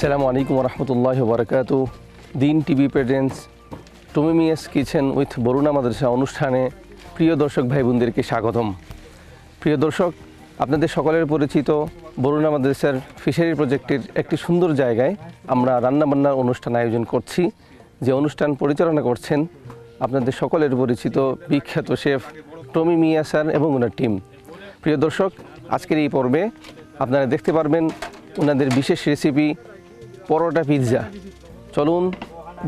আসসালামু আলাইকুম রহমতুল্লাহ বরকাত। Deen TV presents Tommy Miah's kitchen with Baruna মাদ্রাসা অনুষ্ঠানে প্রিয় দর্শক ভাই বোনদেরকে স্বাগতম। প্রিয় দর্শক, আপনাদের সকলের পরিচিত বরুণা মাদ্রাসার ফিশারি প্রজেক্টের একটি সুন্দর জায়গায় আমরা রান্নাবান্নার অনুষ্ঠান আয়োজন করছি। যে অনুষ্ঠান পরিচালনা করছেন আপনাদের সকলের পরিচিত বিখ্যাত শেফ টমি মিয়া স্যার এবং ওনার টিম। প্রিয় দর্শক, আজকের এই পর্বে আপনারা দেখতে পারবেন ওনাদের বিশেষ রেসিপি পরোটা পিৎজা। চলুন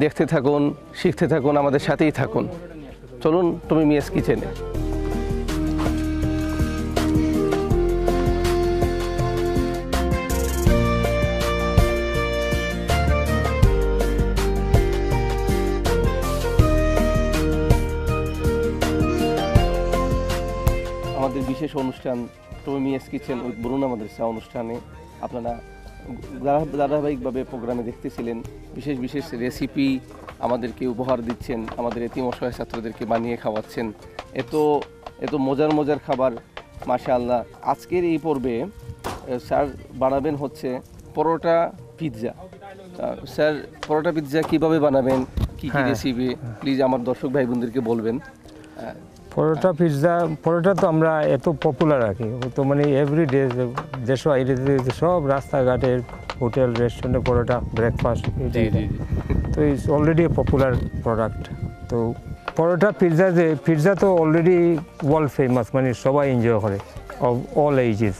দেখতে থাকুন, শিখতে থাকুন, আমাদের সাথেই থাকুন। চলুন টমি মিয়াস কিচেনে। আমাদের বিশেষ অনুষ্ঠান টমি মিয়াস কিচেন উইথ বরুণা মাদ্রাসা অনুষ্ঠানে আপনারা ধারাবাহিকভাবে প্রোগ্রামে দেখতেছিলেন বিশেষ বিশেষ রেসিপি আমাদেরকে উপহার দিচ্ছেন, আমাদের এতিম অসহায় ছাত্রদেরকে বানিয়ে খাওয়াচ্ছেন। এত মজার খাবার, মাশাআল্লাহ। আজকের এই পর্বে স্যার বানাবেন হচ্ছে পরোটা পিৎজা। স্যার, পরোটা পিৎজা কীভাবে বানাবেন, কী কী রেসিপি প্লিজ আমার দর্শক ভাই বোনদেরকে বলবেন। পরোটা পিৎজা, পরোটা তো আমরা এত পপুলার রাখি, তো মানে এভরিডে যেসব সব রাস্তাঘাটের হোটেল রেস্টুরেন্টে পরোটা ব্রেকফাস্ট, তো it's already a popular product. তো পরোটা পিৎজা তো অলরেডি ওয়ার্ল্ড ফেমাস, মানে সবাই এনজয় করে, অফ অল এইজেস,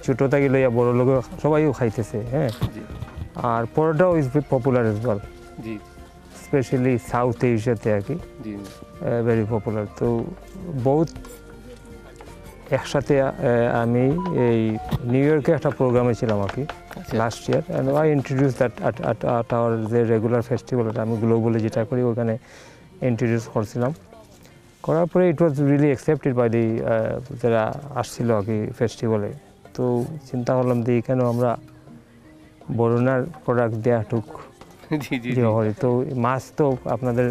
ছোটো থেকে লইয়া বড় লোক সবাইও খাইতেছে। হ্যাঁ, আর পরোটাও is popular as well, specially South এশিয়াতে আর কি ভেরি পপুলার। তো বহুত একসাথে আমি এই নিউ ইয়র্কে একটা প্রোগ্রামে ছিলাম আর কি last year, and I introduce that at our যে রেগুলার ফেস্টিভ্যাল, আমি গ্লোবালি যেটা করি ওখানে ইন্ট্রোডিউস করছিলাম। করার পরে it was really accepted by the যারা আসছিল আর কি ফেস্টিভ্যালে। তো চিন্তা করলাম যে এখানেও আমরা বরুণার প্রোডাক্ট দেওয়া টুক হয়। তো মাছ তো আপনাদের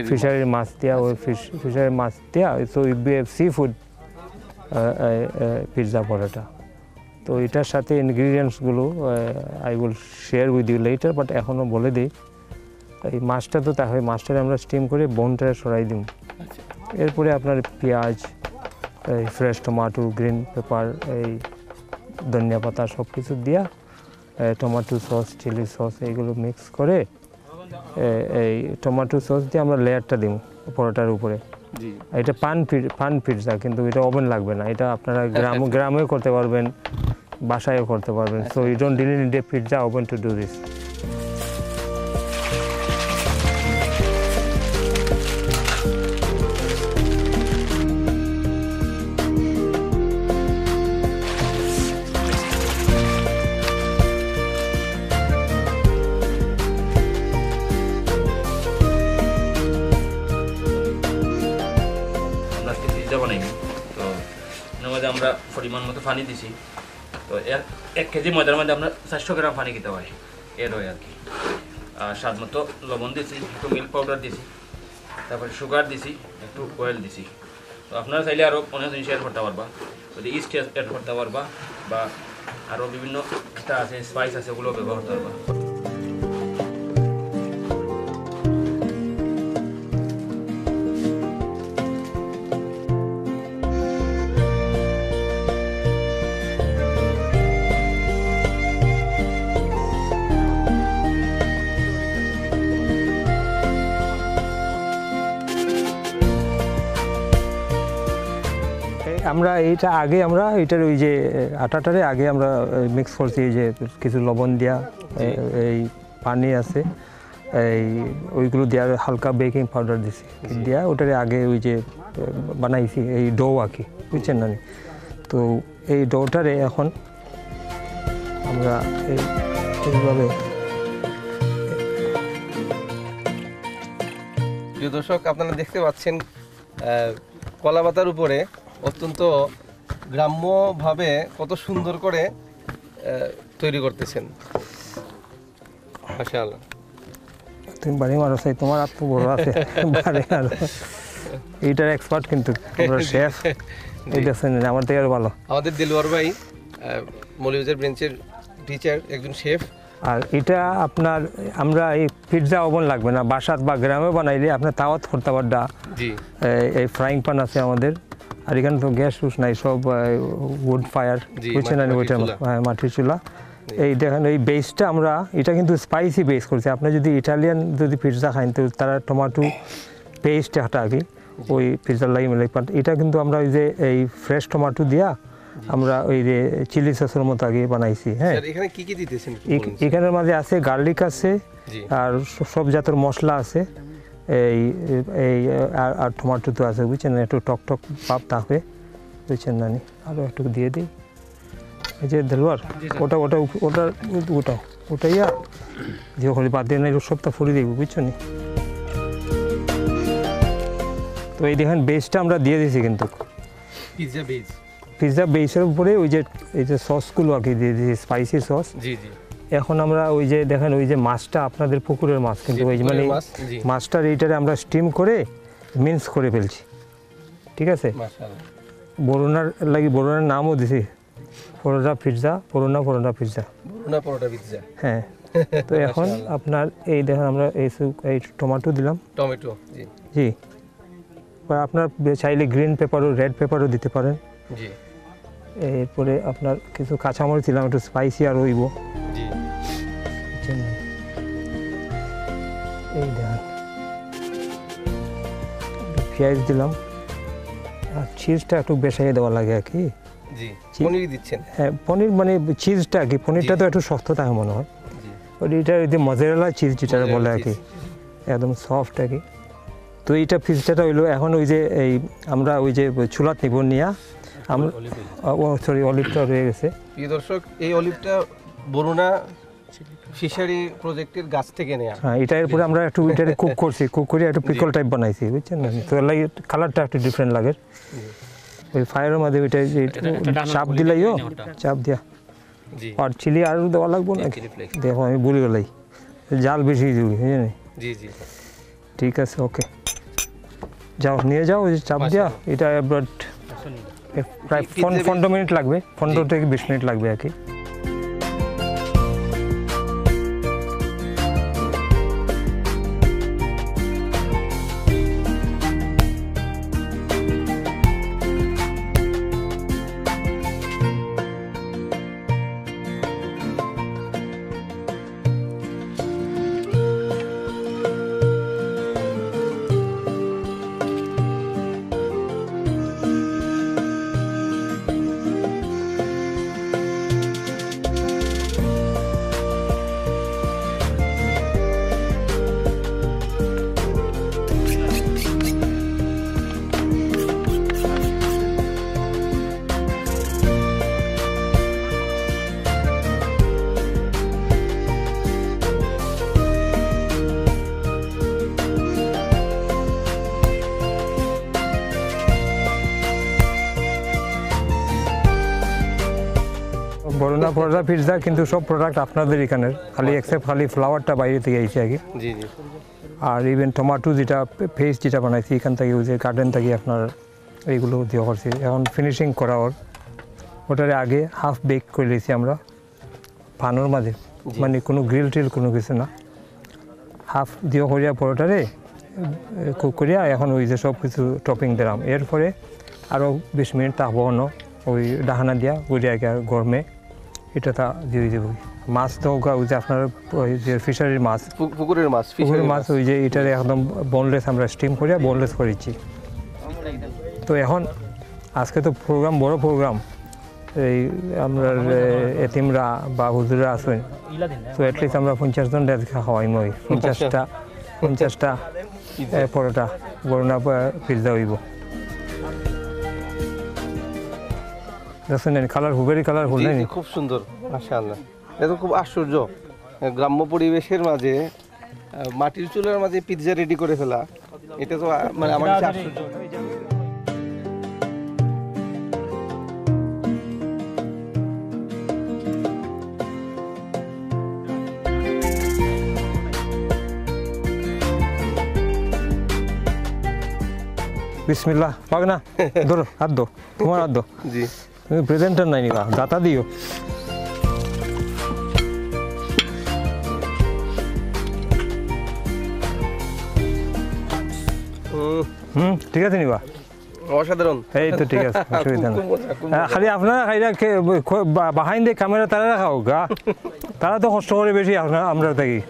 ফিশারির মাছ দেওয়া, ওই ফিশারির মাছ দেওয়া, তো সি ফুড পিৎজা পরোটা। তো এটার সাথে ইনগ্রিডিয়েন্টসগুলো I will share with you later, but এখনও বলে দিই। এই মাছটা তো তা হয়, মাছটা আমরা স্টিম করে বোনটা সরাই দিই। এরপরে আপনার পেঁয়াজ, এই ফ্রেশ টমাটো, গ্রিন পেপার, এই ধনিয়া পাতা সব কিছু দিয়া, টমেটো সস, চিলি সস এইগুলো মিক্স করে এই টমেটো সস দিয়ে আমরা লেয়ারটা দিব পরোটার উপরে। এটা পান পিৎজা, কিন্তু এটা ওভেন লাগবে না, এটা আপনারা গ্রামেও করতে পারবেন, বাসায়ও করতে পারবেন। So you don't really need a pizza oven to do this. তো এর মধ্যে আমরা পরিমাণ মতো পানি দিছি। তো 1 কেজি ময়দার মধ্যে আমরা 400 গ্রাম পানি দিতে হয়, এর হয় আর কি। আর স্বাদ মতো লবণ দিছি, একটু মিল্ক পাউডার দিছি, তারপরে সুগার দিছি, একটু অয়েল দিছি। তো আপনারা চাইলে আরও অনেক জিনিস অ্যাড করতে পারবা, যদি ইস্ট অ্যাড করতে পারবা, বা আরও বিভিন্ন আছে স্পাইস আছে, ওগুলো ব্যবহার করতে পারবা। আমরা এটার ওই যে আটাটারে আগে আমরা মিক্স করছি, এই যে কিছু লবণ দিয়া, এই পানি আছে, এই ওইগুলো দেওয়ার হালকা বেকিং পাউডার দিছি দিয়া, ওটারে আগে ওই যে বানাইছি এই ডো আঁকি, বুঝছেন না? তো এই ডোটারে এখন আমরা এইভাবে। প্রিয় দর্শক, আপনারা দেখতে পাচ্ছেন কলা পাতার উপরে অত্যন্ত গ্রাম্যভাবে কত সুন্দর করে তৈরি করতেছেন। মাশাআল্লাহ, তুমি বাড়ি মারো, সেই তোমার হাত তো বড় আছে, বাড়ি মারো। এইটার এক্সপার্ট কিন্তু তোমরা শেফ, এটা শুনেন আমার থেকে আরো ভালো। আমাদের দেলোয়ার ভাই মৌলভীবাজার ব্রাঞ্চের টিচার, একজন শেফ। আর এটা আপনার আমরা এই পিৎজা ওভেন লাগবে না, বাসাত বা গ্রামে বানাইলে আপনার তাওয়াত করতে পারডা। জি এই ফ্রাইং প্যান আছে আমাদের, আর এখানে তো গ্যাস উস নাই, সব উড ফায়ার, জি, বুঝছেন না, ওইটা মাটির চুলা। এই দেখেন এই বেসটা আমরা, এটা কিন্তু স্পাইসি বেস করছি। আপনি যদি ইটালিয়ান যদি পিৎজা খান তো তারা টমেটো পেস্ট একটা আগে ওই পিৎজার লাগে মিলে, এটা কিন্তু আমরা ওই যে এই ফ্রেশ টমেটো দিয়া আমরা ওই যে চিলি সসের মতো আগে বানাইছি। হ্যাঁ, স্যার এখানে কি কি দিতেছেন? এখানের মাঝে আছে গার্লিক আছে, জি আর সব জাতের মশলা আছে, এই এই আর টমেটো তো আছে, বুঝছেন, একটু টক টক ভাব থাকবে, বুঝছেন না, আরও একটু দিয়ে দিই। এই যে দেলোয়ার ওটা ওটা ওটা ওটা ওটাইয়া যে ওখানে বাদ দিয়ে নাই সবটা ফুরিয়ে দিব, বুঝছো নি। তো এই দেখেন বেসটা আমরা দিয়ে দিয়েছি, কিন্তু পিৎজা বেজ। পিৎজা বেসের উপরে ওই যে এই যে সসগুলো আর কি দিয়ে দিয়েছি, স্পাইসি সস। জি জি এখন আমরা ওই যে দেখেন ওই যে মাছটা, আপনাদের পুকুরের মাছ, কিন্তু ওই যে মানে মাছটার এইটারে আমরা স্টিম করে মিন্স করে ফেলছি, ঠিক আছে। মাশাআল্লাহ। বরুণার লাগি বরুণার নামও দিছি, পরোটা পিৎজা, পরোটা পিৎজা, বরুণা পরোটা পিৎজা। হ্যাঁ। তো এখন আপনার এই দেখেন আমরা এই টমেটো দিলাম, টমেটো। জি জি, বা আপনার চাইলে গ্রিন পেপারও রেড পেপারও দিতে পারেন। জি এরপরে আপনার কিছু কাঁচামরিচ দিলাম, একটু স্পাইসি আর হইব। জি এই দেখেন পেঁয়াজ দিলাম, আর চিজটা একটু বেশাই দেওয়া লাগে আর কি। জি পনির দিচ্ছেন? হ্যাঁ, পনির মানে চিজটা কি, পনিরটা তো একটু শক্ত থাকে মনে হয়, ওইটা ওই যে মজারেলা চিজ যেটা বলে আর কি, একদম সফট আর কি। তো এইটা পিৎজাটা হইলো এখন ওই যে এই আমরা ওই যে চুলাত নিব নিয়া আমরা, ও সরি অলিভটা রয়ে গেছে। প্রিয় দর্শক, এই অলিভটা বরুণা ফিশারি প্রজেক্টের গাছ থেকে নেয়া। হ্যাঁ, এটা এরপরে আমরা একটু এটারে কুক করছি, কুক করে একটু পিকল টাইপ বানাইছি, বুঝছেন না, তো এর লাগে কালারটা একটু ডিফারেন্ট লাগে। ওই ফায়ারের মধ্যে ওইটা চাপ দিলাইও, চাপ দিয়া জি আর চিলি আরও দেওয়া লাগবো না, দেখো আমি ভুলে গেলাই, জাল বেশি দিবি, বুঝলেন। জি জি ঠিক আছে, ওকে, যাও নিয়ে যাও, ওই যে চাপ দিয়া। এটা এবার প্রায় 15 মিনিট লাগবে, 15 থেকে 20 মিনিট লাগবে আর কি। বরুণা পরোটা পিৎজা কিন্তু সব প্রোডাক্ট আপনাদের এখানের, খালি এক্সেপ্ট খালি ফ্লাওয়ারটা বাইরে থেকে আইছে আগে। জি জি আর ইভেন টমেটো যেটা পেস্ট যেটা বানাইছি এখান থেকে, ওই যে গার্ডেন থেকে আপনার এইগুলো দিয়ে করছি। এখন ফিনিশিং করা ওটারে আগে হাফ বেক করে দিয়েছি আমরা পানোর মাঝে, মানে কোনো গ্রিল টিল কোনো কিছু না, হাফ দিয়ে করিয়া পরোটারে কুক করিয়া এখন ওই যে সব কিছু টপিং দিলাম। এরপরে আরও 20 মিনিট থাকবো অন্য ওই ডাহানা দিয়া গড়িয়া গিয়ে গরমে এটা তা দিয়ে দেবো। মাছ তো ওই যে আপনার ওই যে ফিশারির মাছ, পুকুরের মাছ, পুকুরের মাছ, ওই যে এটারে একদম বোনলেস আমরা স্টিম করিয়া বোনলেস করেছি। তো এখন আজকে তো প্রোগ্রাম, বড় প্রোগ্রাম, এই আমরা এতিমরা বা হুজুরা আসেন, তো অ্যাটলিস্ট আমরা 50 জন খাওয়াই মই, 50টা পরোটা বরুণা পিৎজা হইব। দেখছেন কালার হুবেরি কালার হল নাই, খুব সুন্দর, মাশাআল্লাহ। এটা খুব আশ্চর্য, গ্রাম্য পরিবেশের মাঝে মাটির চুলার মাঝে পিৎজা রেডি করে ফেলা, এটা তো মানে আমার কাছে আশ্চর্য। বিসমিল্লাহ, পাক না, ধরো হাত দো, তোমার হাত দো। জি তুমি প্রেজেন্টার নাই নিবা, দাতা দিও। ঠিক আছে নিবা অসাধারণ। এই তো ঠিক আছে অসুবিধা খুব নেই মজা, খুব হ্যাঁ, খালি আপনারা খাইরা বাহাইন দিয়ে ক্যামেরা তারা রাখাও গা তারা তো কষ্ট করে বেশি আমরা থাকি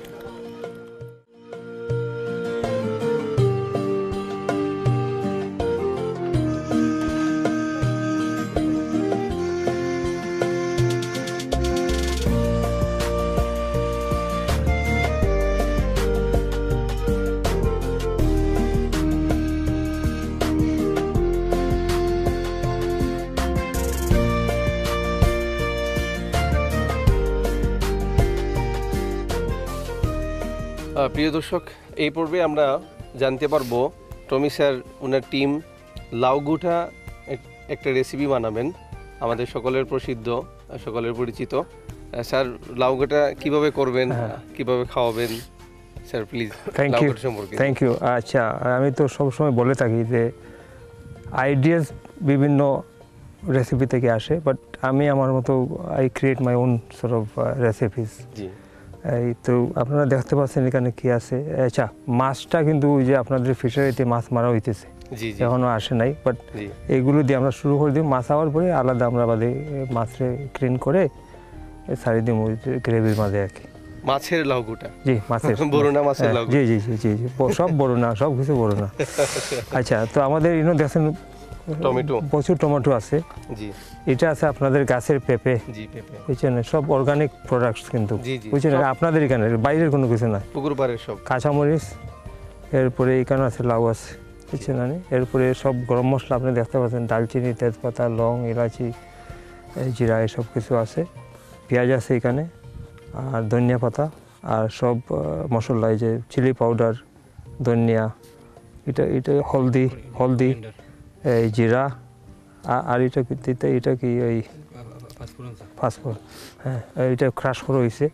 প্রিয় দর্শক, এই পর্বে আমরা জানতে পারবো টমি স্যার ওনার টিম লাউগুটা একটা রেসিপি বানাবেন, আমাদের সকলের প্রসিদ্ধ, সকলের পরিচিত। স্যার লাউগুটা কিভাবে করবেন, কিভাবে খাওয়াবেন স্যার, প্লিজ থ্যাংক ইউ সম্পর্কে। Thank you. আচ্ছা, আমি তো সবসময় বলে থাকি যে আইডিয়াস বিভিন্ন রেসিপি থেকে আসে, বাট আমি আমার মতো I create my own sort of recipes. জি এই তো আপনারা দেখতে পাচ্ছেন এখানে কি আছে। আচ্ছা, মাছটা কিন্তু ওই যে আপনাদের ফিশারিতে মাছ মারা হইতেছে, জি জি এখনও আসে নাই, বাট জি এইগুলো দিয়ে আমরা শুরু করে দিই। মাছ আওয়ার পরে আলাদা আমরা বাদে মাছরে ক্লিন করে সারি দিই গ্রেভির মাঝে আর কি। মাছের লাউগুটা, জি মাছের বরুণা মাছের হ্যাঁ, লাউ। জি জি জি জি জি, সব বড় না, সব কিছু বড় না। আচ্ছা, তো আমাদের ইনো দেখছেন টমেটো, প্রচুর টমেটো আছে। জি এটা আছে আপনাদের গাছের পেঁপে, জি পেঁপে, বুঝছেন, সব অর্গানিক প্রোডাক্টস কিন্তু, জি, জি, বুঝছেন, সব। আপনাদের এখানে বাইরের কোনো কিছু না। পুকুর পাড়ের সব। কাঁচামরিচ, এরপরে এখানে আছে লাউ আছে, বুঝছেন, এরপরে সব গরম মশলা আপনি দেখতে পাচ্ছেন, দালচিনি, তেজপাতা, লং, এলাচি, জিরা, এসব কিছু আছে। পেঁয়াজ আছে এখানে, আর ধনিয়া পাতা, আর সব মশলা, এই যে চিলি পাউডার, ধনিয়া, এটা হলদি, এই জিরা, আর এটা কি ওই ফাস্টফুড, হ্যাঁ, এটা ক্রাশ করা হয়েছে।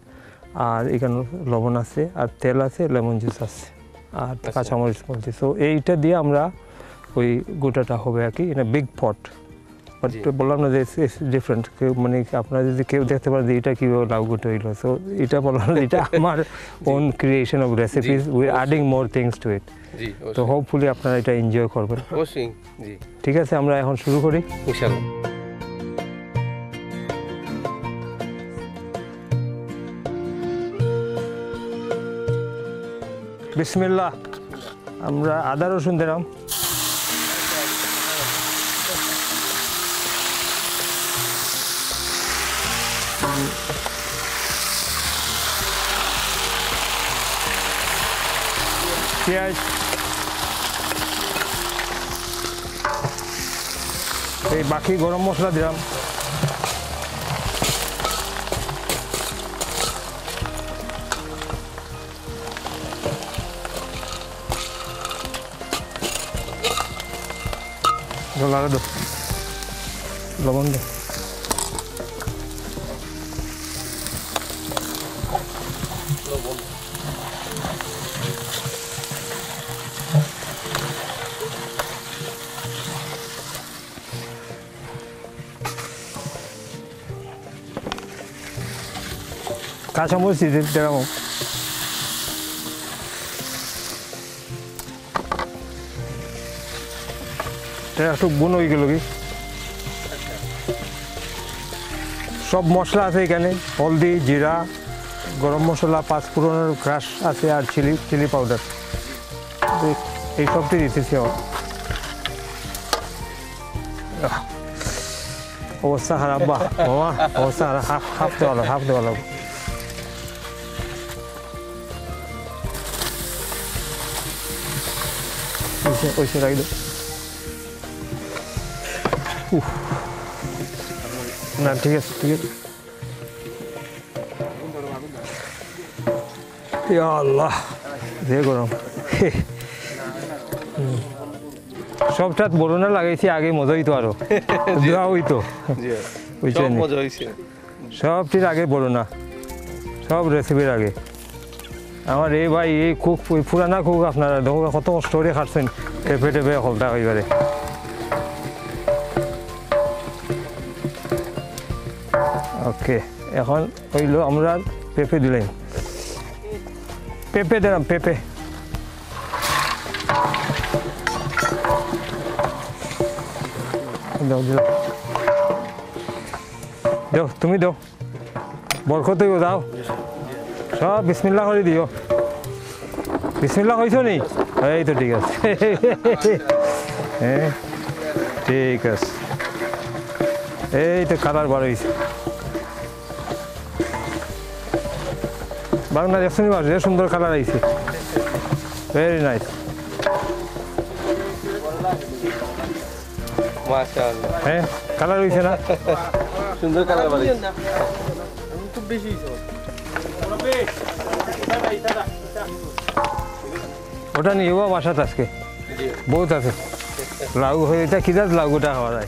আর এখানে লবণ আছে, আর তেল আছে, লেমন জুস আছে, আর কাঁচামরিচ বলছি। সো এইটা দিয়ে আমরা ওই গোটাটা হবে আর কি, এটা বিগ পট। বাট বললাম না যে ডিফারেন্ট, কেউ মানে আপনারা যদি কেউ দেখতে পারেন যে এটা কীভাবে লাউ গোটা হইলো, সো এটা বললাম না, এটা আমার own creation of recipes, we adding more things to it. জি তো হোপফুলি আপনারা এটা এনজয় করবেন। অবশ্যই। জি ঠিক আছে, আমরা এখন শুরু করি ইনশাআল্লাহ। বিসমিল্লাহ। আমরা আদা রসুন দিলাম, পেঁয়াজ, এই বাকি গরম মশলা দিলাম, লাড়া দো, লবণ দো, কাঁচামরিচ দিলাম, একটু গুণ হয়ে গেল কি, সব মশলা আছে এখানে, হলদি, জিরা, গরম মশলা, পাঁচফোড়নের ক্রাশ আছে, আর চিলি পাউডার, এই সবটি দিতেছি। অবস্থা খারাপ বা মামা, অবস্থা খারাপ, হাফ দেওয়া লাগবে। ওইসে রাখি দাও। না ঠিক আছে, ইয়া আল্লাহ, যে গরম। সবটা বড়না লাগাইছি আগে, মজা হইতো, আরো দেওয়া হইতো, বুঝছেন, মজা হয়েছে। সবটির আগে বড়না, সব রেসিপির আগে। আমার এই ভাই, এই কুক, পুরানা কুক, আপনারা দেখো কত কষ্ট করে খাটছেন, টেপে হলটা হইবারে। ওকে, এখন হইলো আমরা পেঁপে দিলাম, পেঁপে দাও দিলাম দাও তুমি দাও বরকত হইব দাও সব বিসমিল্লাহ করে দিও বিসমিল্লাহ হয়েছ নি এই তো ঠিক আছে হ্যাঁ ঠিক আছে এই তো কালার বার হয়েছে বাংলা দেখছেন যে সুন্দর কালার আইছে ভেরি নাইস মাশাআল্লাহ হ্যাঁ কালার হয়েছে না সুন্দর কালার বাড়ি ওটা নিয়ে যাবো বাসাতে আজকে বহুত আছে লাউ হয়ে এটা কি জাত লাউটা খাওয়া যায়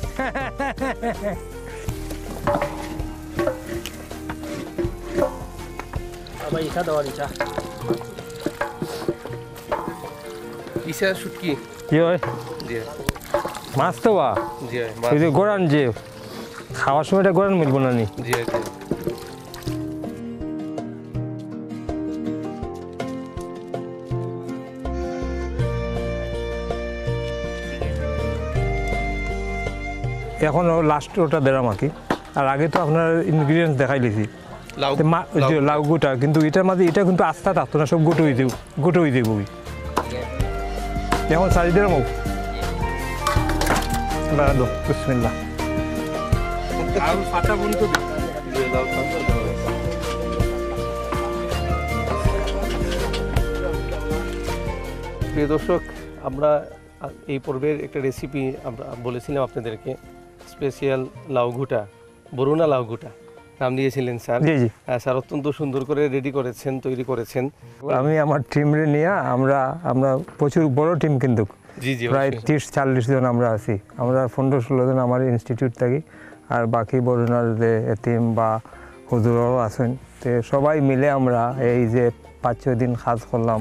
ইসা শুটকি কি হয় জি মাছ তো বা জি ওই যে গোড়ান যে খাওয়ার সময় এটা গোড়ান মিলবো না নি জি এখন লাস্ট ওটা দিলাম আর কি আর আগে তো আপনার ইনগ্রিডিয়েন্টস দেখাই দিয়েছি লাউ লাউ গোটা কিন্তু এটার মাঝে এটা কিন্তু আস্থা থাকতো না সব গোটো হয়ে দেবো এখন সারি দিলাম দো বিসমিল্লাহ প্রিয় দর্শক আমরা এই পর্বের একটা রেসিপি আমরা বলেছিলাম আপনাদেরকে স্পেশাল লাউঘুটা বরুণা লাউঘুটা নাম দিয়েছিলেন স্যার জি জি স্যার অত্যন্ত সুন্দর করে রেডি করেছেন তৈরি করেছেন আমি আমার টিমরে নিয়ে আমরা প্রচুর বড় টিম কিন্তু জি জি প্রায় 30-40 জন আমরা আছি আমরা 15-16 জন আমার ইনস্টিটিউট থাকি আর বাকি বরুণার যে টিম বা হুজুরও আছেন তো সবাই মিলে আমরা এই যে 5-6 দিন কাজ করলাম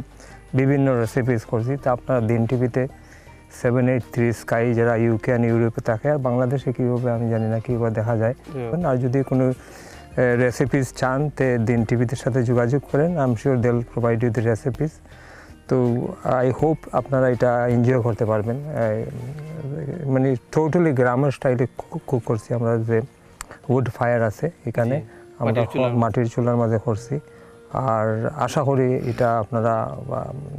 বিভিন্ন রেসিপিস করছি তা আপনারা দিন টিভিতে 783 স্কাই যারা ইউকে অ্যান্ড ইউরোপে থাকে আর বাংলাদেশে কীভাবে আমি জানি না কীভাবে দেখা যায় আর যদি কোনো রেসিপিস চান তে দিন টিভিদের সাথে যোগাযোগ করেন I am sure they will provide you the recipes তো আই হোপ আপনারা এটা এনজয় করতে পারবেন মানে টোটালি গ্রামের স্টাইলে কুক করছি আমরা যে উড ফায়ার আছে এখানে আমরা মাটির চুলার মাঝে করছি আর আশা করি এটা আপনারা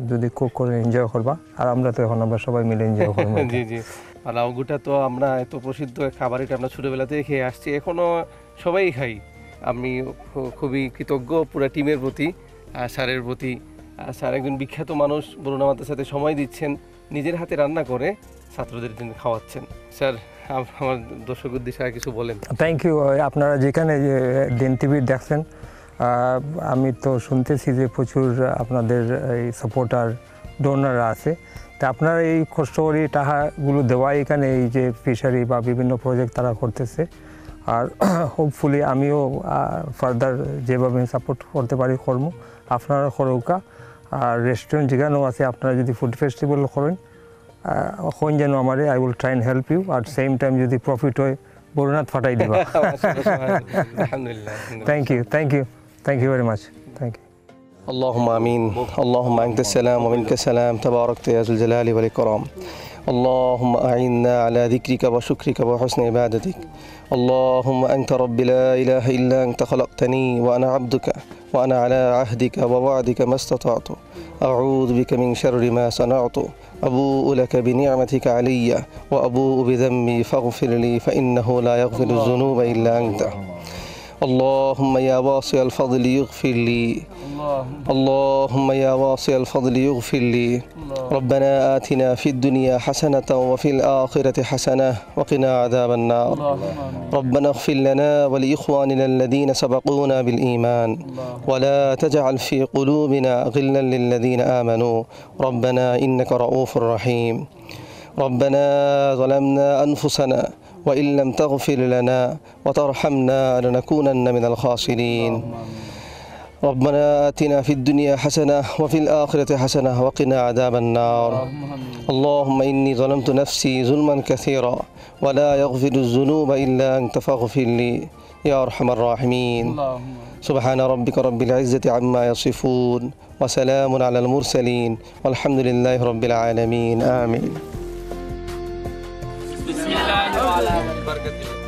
যদি কুক করে এনজয় করবা আর আমরা তো এখন আমরা সবাই মিলে এনজয় করবো জি জি আর লাউঘুটা তো আমরা এত প্রসিদ্ধ খাবার এটা আমরা ছোটোবেলা থেকে খেয়ে আসছি এখনও সবাই খাই আমি খুবই কৃতজ্ঞ পুরো টিমের প্রতি স্যারের প্রতি স্যার একজন বিখ্যাত মানুষ বরুণা মাদ্রাসাতে সময় দিচ্ছেন নিজের হাতে রান্না করে ছাত্রদের জন্য খাওয়াচ্ছেন স্যার আমার দর্শক উদ্দেশ্যে আর কিছু বলেন থ্যাংক ইউ আপনারা যেখানে দিন টিভি দেখছেন আমি তো শুনতেছি যে প্রচুর আপনাদের এই সাপোর্টার ডোনাররা আছে তা আপনারা এই কষ্ট করে টাকাগুলো দেওয়া এখানে এই যে ফিশারি বা বিভিন্ন প্রজেক্ট তারা করতেছে আর হোপফুলি আমিও ফার্দার যেভাবে সাপোর্ট করতে পারি কর্ম আপনারা করৌকা আর রেস্টুরেন্ট যেখানেও আছে আপনারা যদি ফুড ফেস্টিভ্যাল করেন হন যেন আমারে I will try and help you আর সেম টাইম যদি প্রফিট হয় বরুণাত ফাটাই দিবা thank you very much thank you اللهم آمين اللهم أنت السلام ومنك السلام تباركت يا ذو الجلال والإكرام اللهم أعنا على ذكرك وشكرك وحسن عبادتك اللهم أنت رب لا إله إلا أنت خلقتني وأنا عبدك وأنا على عهدك ووعدك ما استطعت أعوذ بك من شر ما صنعت أبوء لك بنعمتك علي وأبوء بذنبي فاغفر لي فإنه لا يغفر الذنوب إلا أنت اللهم يا واسع الفضل يغفر لي اللهم يا واسع الفضل يغفر لي ربنا آتنا في الدنيا حسنة وفي الآخرة حسنة وقنا عذاب النار ربنا اغفر لنا ولإخواننا الذين سبقونا بالإيمان ولا تجعل في قلوبنا غلا للذين آمنوا ربنا إنك رؤوف رحيم ربنا ظلمنا أنفسنا وإن لم تغفر لنا وترحمنا لنكونن من الخاسرين ربنا آتنا في الدنيا حسنة وفي الآخرة حسنة وقنا عذاب النار اللهم إني ظلمت نفسي ظلما كثيرا ولا يغفر الذنوب إلا أنت فاغفر لي يا أرحم الراحمين سبحان ربك رب العزة عما يصفون وسلام على المرسلين والحمد لله رب العالمين آمين بسم الله বরকত দিবেন।